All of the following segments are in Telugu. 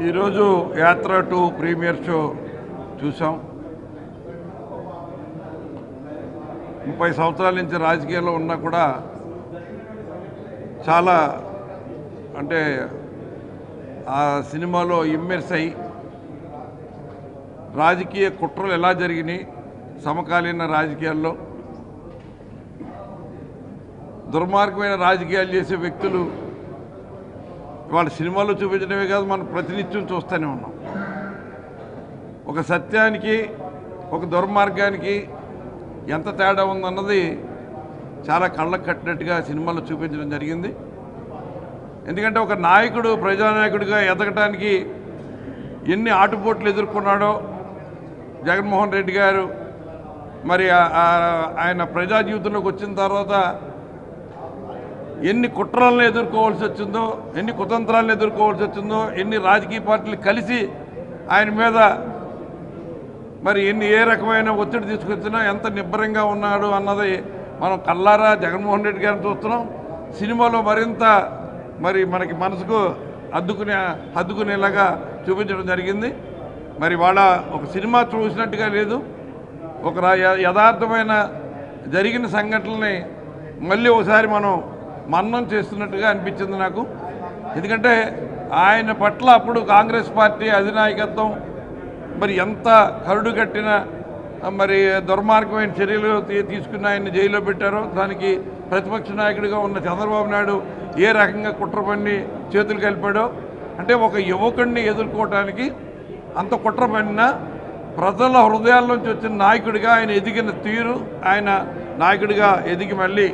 ఈరోజు యాత్ర 2 ప్రీమియర్ షో చూసాం. 30 సంవత్సరాల నుంచి రాజకీయాల్లో ఉన్నా కూడా చాలా అంటే ఆ సినిమాలో ఇమ్మెర్స్ అయ్యి రాజకీయ కుట్రలు ఎలా జరిగినాయి, సమకాలీన రాజకీయాల్లో దుర్మార్గమైన రాజకీయాలు చేసే వ్యక్తులు వాళ్ళ సినిమాలో చూపించడమే కాదు, మనం ప్రతినిత్యం చూస్తూనే ఉన్నాం. ఒక సత్యానికి ఒక దుర్మార్గానికి ఎంత తేడా ఉందన్నది చాలా కళ్ళకు కట్టినట్టుగా సినిమాలో చూపించడం జరిగింది. ఎందుకంటే ఒక నాయకుడు ప్రజానాయకుడిగా ఎదగటానికి ఎన్ని ఆటుపోట్లు ఎదుర్కొన్నాడో జగన్మోహన్ రెడ్డి గారు, మరి ఆయన ప్రజా జీవితంలోకి వచ్చిన తర్వాత ఎన్ని కుట్రలను ఎదుర్కోవాల్సి వచ్చిందో, ఎన్ని కుతంత్రాలను ఎదుర్కోవాల్సి వచ్చిందో, ఎన్ని రాజకీయ పార్టీలు కలిసి ఆయన మీద మరి ఏ రకమైన ఒత్తిడి తీసుకొచ్చినా ఎంత నిబ్బరంగా ఉన్నాడు అన్నది మనం కల్లారా జగన్మోహన్ రెడ్డి గారిని చూస్తున్నాం. సినిమాలో మరింత మరి మనకి మనసుకు హద్దుకునేలాగా చూపించడం జరిగింది. మరి వాళ్ళ ఒక సినిమా చూసినట్టుగా లేదు, ఒక యథార్థమైన జరిగిన సంఘటనల్ని మళ్ళీ ఒకసారి మనం మన్నం చేస్తున్నట్టుగా అనిపించింది నాకు. ఎందుకంటే ఆయన పట్ల అప్పుడు కాంగ్రెస్ పార్టీ అధినాయకత్వం మరి ఎంత కరుడు కట్టిన మరి దుర్మార్గమైన చర్యలు తీసుకుని ఆయన్ని జైల్లో పెట్టారో, దానికి ప్రతిపక్ష నాయకుడిగా ఉన్న చంద్రబాబు నాయుడు ఏ రకంగా కుట్ర పన్ని చేతులు కలిపాడో, అంటే ఒక యువకుడిని ఎదుర్కోవటానికి అంత కుట్ర పన్నిన ప్రజల హృదయాల నుంచి వచ్చిన నాయకుడిగా ఆయన ఎదిగిన తీరు, ఆయన నాయకుడిగా ఎదిగి మళ్ళీ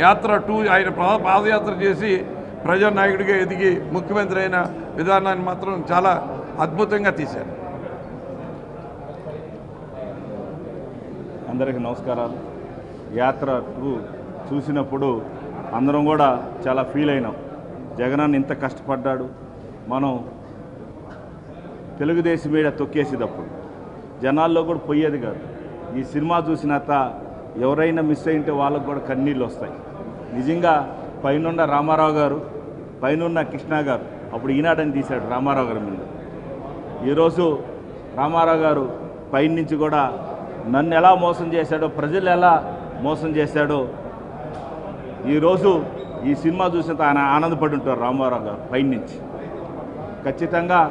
యాత్ర 2 ఆయన పాదయాత్ర చేసి ప్రజానాయకుడిగా ఎదిగి ముఖ్యమంత్రి అయిన విధానాన్ని మాత్రం చాలా అద్భుతంగా తీశారు. అందరికీ నమస్కారాలు. యాత్ర 2 చూసినప్పుడు అందరం కూడా చాలా ఫీల్ అయినాం. జగనన్న ఇంత కష్టపడ్డాడు, మనం తెలుగుదేశం మీద తొక్కేసేటప్పుడు జనాల్లో కూడా పోయేది కాదు. ఈ సినిమా చూసినాక ఎవరైనా మిస్ అయింటే వాళ్ళకు కూడా కన్నీళ్ళు వస్తాయి. నిజంగా పైనున్న రామారావు గారు, పైనున్న కృష్ణ గారు అప్పుడు ఈనాడని తీశాడు రామారావు గారి మీద. ఈరోజు రామారావు గారు పైన నుంచి కూడా నన్ను ఎలా మోసం చేశాడో, ప్రజలు ఎలా మోసం చేశాడో ఈరోజు ఈ సినిమా చూసినంత ఆయన ఆనందపడి ఉంటారు రామారావు గారు పైనుంచి. ఖచ్చితంగా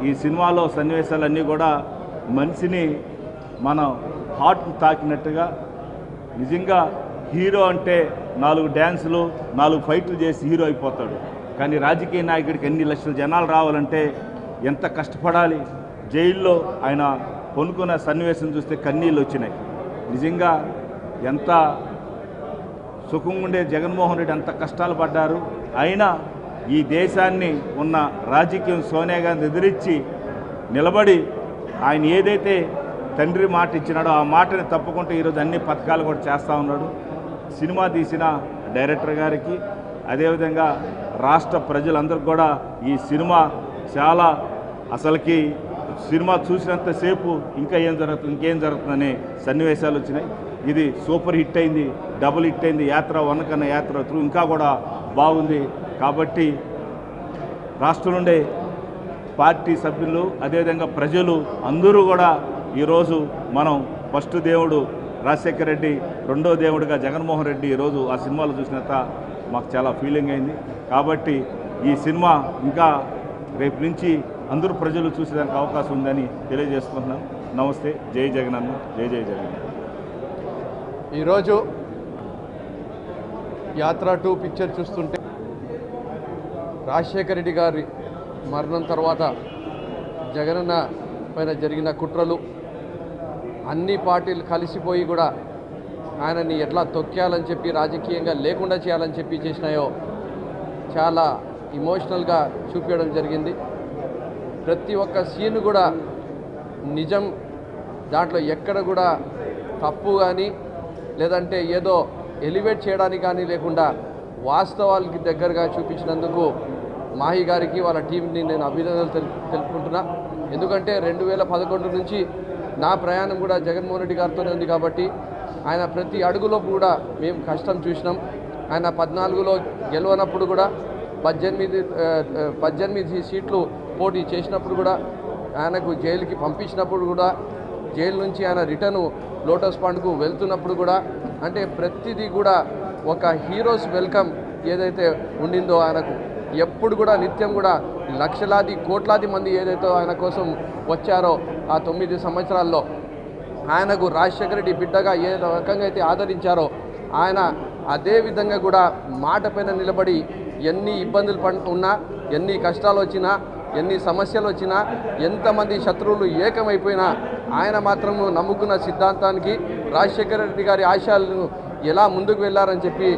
ఈ సినిమాలో సన్నివేశాలన్నీ కూడా మనిషిని మనం హార్ట్ని తాకినట్టుగా, నిజంగా హీరో అంటే 4 డ్యాన్సులు 4 ఫైట్లు చేసి హీరో అయిపోతాడు. కానీ రాజకీయ నాయకుడికి ఎన్ని లక్షల జనాలు రావాలంటే ఎంత కష్టపడాలి. జైల్లో ఆయన పొనుకున్న సన్నివేశం చూస్తే కన్నీళ్ళు వచ్చినాయి. నిజంగా ఎంత సుఖంగా ఉండే జగన్మోహన్ రెడ్డి అంత కష్టాలు పడ్డారు. అయినా ఈ దేశాన్ని ఉన్న రాజకీయం సోనియా గాంధీ ఎదిరించి నిలబడి ఆయన ఏదైతే తండ్రి మాట ఇచ్చినాడో ఆ మాటని తప్పకుండా ఈరోజు అన్ని పథకాలు కూడా చేస్తూ ఉన్నాడు. సినిమా తీసిన డైరెక్టర్ గారికి, అదేవిధంగా రాష్ట్ర ప్రజలందరికీ కూడా ఈ సినిమా చాలా అసలుకి సినిమా చూసినంతసేపు ఇంకేం జరుగుతుందనే సన్నివేశాలు వచ్చినాయి. ఇది సూపర్ హిట్ అయింది, డబుల్ హిట్ అయింది. యాత్ర 1 కన్నా యాత్ర 2 ఇంకా కూడా బాగుంది. కాబట్టి రాష్ట్రం నుండే పార్టీ సభ్యులు, అదేవిధంగా ప్రజలు అందరూ కూడా ఈరోజు మనం ఫస్ట్ దేవుడు రాజశేఖర రెడ్డి, రెండో దేవుడిగా జగన్మోహన్ రెడ్డి ఈరోజు ఆ సినిమాలో చూసినంత మాకు చాలా ఫీలింగ్ అయింది. కాబట్టి ఈ సినిమా ఇంకా రేపు నుంచి అందరూ ప్రజలు చూసేదానికి అవకాశం ఉందని తెలియజేసుకుంటున్నాను. నమస్తే. జై జగనన్న, జై జై జగన్. ఈరోజు యాత్ర 2 పిక్చర్ చూస్తుంటే రాజశేఖర రెడ్డి గారి మరణం తర్వాత జగనన్న పైన జరిగిన కుట్రలు, అన్ని పార్టీలు కలిసిపోయి కూడా ఆయనని ఎట్లా తొక్కేయాలని చెప్పి, రాజకీయంగా లేకుండా చేయాలని చెప్పి చేసినాయో చాలా ఇమోషనల్గా చూపించడం జరిగింది. ప్రతి ఒక్క సీన్ కూడా నిజం, దాంట్లో ఎక్కడ కూడా తప్పు కానీ లేదంటే ఏదో ఎలివేట్ చేయడానికి కానీ లేకుండా వాస్తవాలకి దగ్గరగా చూపించినందుకు మాహి గారికి వాళ్ళ టీంని నేను అభినందనలు తెలుపుకుంటున్నా. ఎందుకంటే 2011 నుంచి నా ప్రయాణం కూడా జగన్మోహన్ రెడ్డి గారితోనే ఉంది కాబట్టి ఆయన ప్రతి అడుగులో కూడా మేము కష్టం చూసినాం. ఆయన 14లో గెలవనప్పుడు కూడా 18 సీట్లు పోటీ చేసినప్పుడు కూడా, ఆయనకు జైలుకి పంపించినప్పుడు కూడా, జైలు నుంచి ఆయన రిటర్ను లోటస్ పాండ్కు వెళ్తున్నప్పుడు కూడా, అంటే ప్రతిదీ కూడా ఒక హీరోస్ వెల్కమ్ ఏదైతే ఉండిందో ఆయనకు, ఎప్పుడు కూడా నిత్యం కూడా లక్షలాది కోట్లాది మంది ఏదైతే ఆయన కోసం వచ్చారో ఆ 9 సంవత్సరాల్లో, ఆయనకు రాజశేఖర రెడ్డి బిడ్డగా ఏ రకంగా అయితే ఆదరించారో, ఆయన అదే విధంగా కూడా మాట పైన నిలబడి ఎన్ని ఇబ్బందులు ఉన్నా, ఎన్ని కష్టాలు వచ్చినా, ఎన్ని సమస్యలు వచ్చినా, ఎంతమంది శత్రువులు ఏకమైపోయినా, ఆయన మాత్రం నమ్ముకున్న సిద్ధాంతానికి, రాజశేఖర రెడ్డి గారి ఆశయాలను ఎలా ముందుకు వెళ్ళారని చెప్పి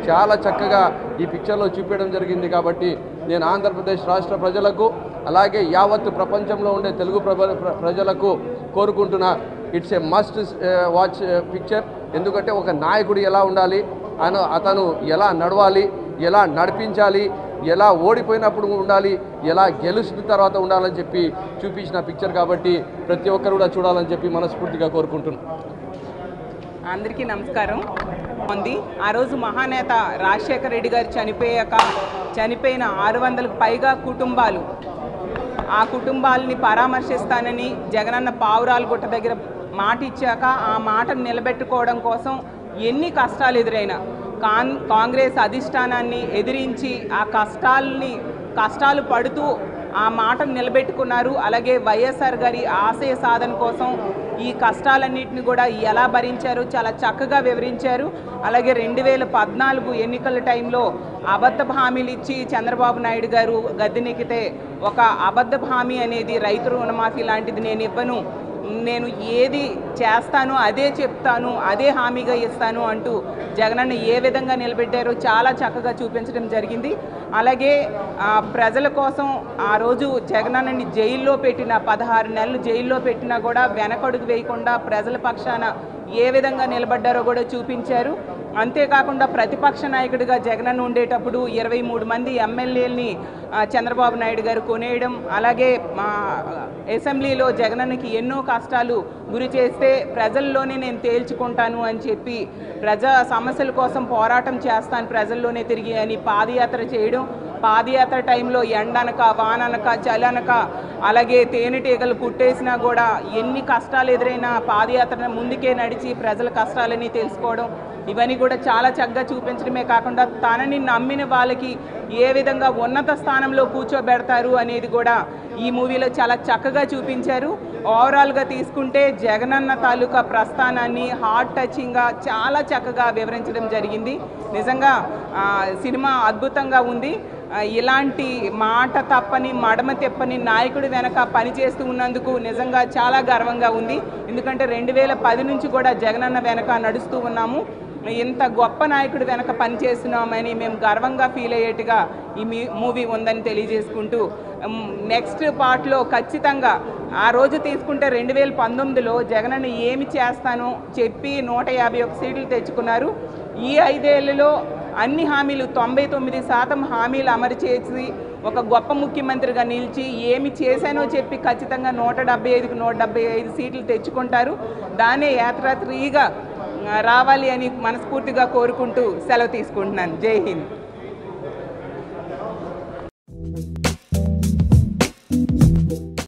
చాలా చక్కగా ఈ పిక్చర్లో చూపించడం జరిగింది. కాబట్టి నేను ఆంధ్రప్రదేశ్ రాష్ట్ర ప్రజలకు, అలాగే యావత్ ప్రపంచంలో ఉండే తెలుగు ప్రజలకు కోరుకుంటున్నా, it's a must watch picture. ఎందుకంటే ఒక నాయకుడు ఎలా ఉండాలి, అతను ఎలా నడవాలి, ఎలా నడిపించాలి, ఎలా ఓడిపోయినప్పుడు ఉండాలి, ఎలా గెలిచిన తర్వాత ఉండాలని చెప్పి చూపించిన పిక్చర్. కాబట్టి ప్రతి ఒక్కరు కూడా చూడాలని చెప్పి మనస్ఫూర్తిగా కోరుకుంటున్నాను. అందరికీ నమస్కారం. ఆ రోజు మహానేత రాజశేఖర రెడ్డి గారు చనిపోయిన 600కు పైగా కుటుంబాలు, ఆ కుటుంబాలని పరామర్శిస్తానని జగనన్న పావురాలగుట్ట దగ్గర మాట ఇచ్చాక ఆ మాటను నిలబెట్టుకోవడం కోసం ఎన్ని కష్టాలు ఎదురైనా కాంగ్రెస్ అధిష్టానాన్ని ఎదిరించి ఆ కష్టాలు పడుతూ ఆ మాటను నిలబెట్టుకున్నారు. అలాగే వైఎస్ఆర్ గారి ఆశయ సాధన కోసం ఈ కష్టాలన్నింటినీ కూడా ఎలా భరించారు చాలా చక్కగా వివరించారు. అలాగే 2014 ఎన్నికల టైంలో అబద్ధ హామీలు ఇచ్చి చంద్రబాబు నాయుడు గారు గద్దెనెక్కితే, ఒక అబద్ధ హామీ అనేది రైతు రుణమాఫీ లాంటిది నేను ఇవ్వను, నేను ఏది చేస్తాను అదే చెప్తాను, అదే హామీగా ఇస్తాను అంటూ జగనన్న ఏ విధంగా నిలబెట్టారో చాలా చక్కగా చూపించడం జరిగింది. అలాగే ప్రజల కోసం ఆ రోజు జగనన్నని జైల్లో పెట్టిన 16 నెలలు జైల్లో పెట్టినా కూడా వెనకడుగు వేయకుండా ప్రజల పక్షాన ఏ విధంగా నిలబడ్డారో కూడా చూపించారు. అంతేకాకుండా ప్రతిపక్ష నాయకుడిగా జగనన్న ఉండేటప్పుడు 23 మంది ఎమ్మెల్యేలని చంద్రబాబు నాయుడు గారు కొనేయడం, అలాగే అసెంబ్లీలో జగనన్నకి ఎన్నో కష్టాలు గురి చేస్తే ప్రజల్లోనే నేను తేల్చుకుంటాను అని చెప్పి ప్రజా సమస్యల కోసం పోరాటం చేస్తాను ప్రజల్లోనే తిరిగి అని పాదయాత్ర చేయడం, పాదయాత్ర టైంలో ఎండనక వాననక చలనక అలాగే తేనెటీగలు కుట్టేసినా కూడా ఎన్ని కష్టాలు ఎదురైనా పాదయాత్ర ముందుకే నడిచి ప్రజల కష్టాలని తెలుసుకోవడం, ఇవన్నీ కూడా చాలా చక్కగా చూపించడమే కాకుండా తనని నమ్మిన వాళ్ళకి ఏ విధంగా ఉన్నత స్థానంలో కూర్చోబెడతారు అనేది కూడా ఈ మూవీలో చాలా చక్కగా చూపించారు. ఓవరాల్గా తీసుకుంటే జగనన్న తాలూకా ప్రస్థానాన్ని హార్ట్ టచింగ్గా చాలా చక్కగా వివరించడం జరిగింది. నిజంగా సినిమా అద్భుతంగా ఉంది. ఇలాంటి మాట తప్పని మడమ తెప్పని నాయకుడి వెనక పనిచేస్తూ ఉన్నందుకు నిజంగా చాలా గర్వంగా ఉంది. ఎందుకంటే 2010 నుంచి కూడా జగనన్న వెనక నడుస్తూ ఉన్నాము. ఇంత గొప్ప నాయకుడి వెనక పనిచేస్తున్నామని మేము గర్వంగా ఫీల్ అయ్యేట్టుగా ఈ మూవీ ఉందని తెలియజేసుకుంటూ, నెక్స్ట్ పార్ట్లో ఖచ్చితంగా ఆ రోజు తీసుకుంటే 2019లో జగనన్న ఏమి చేస్తానో చెప్పి 151 సీట్లు తెచ్చుకున్నారు. ఈ 5 ఏళ్లలో అన్ని హామీలు 99% హామీలు అమలు చేసి ఒక గొప్ప ముఖ్యమంత్రిగా నిలిచి ఏమి చేశానో చెప్పి ఖచ్చితంగా 175కు 175 సీట్లు తెచ్చుకుంటారు. దానే యాత్రాత్రిగా రావాలి అని మనస్ఫూర్తిగా కోరుకుంటూ సెలవు తీసుకుంటున్నాను. జై హింద్.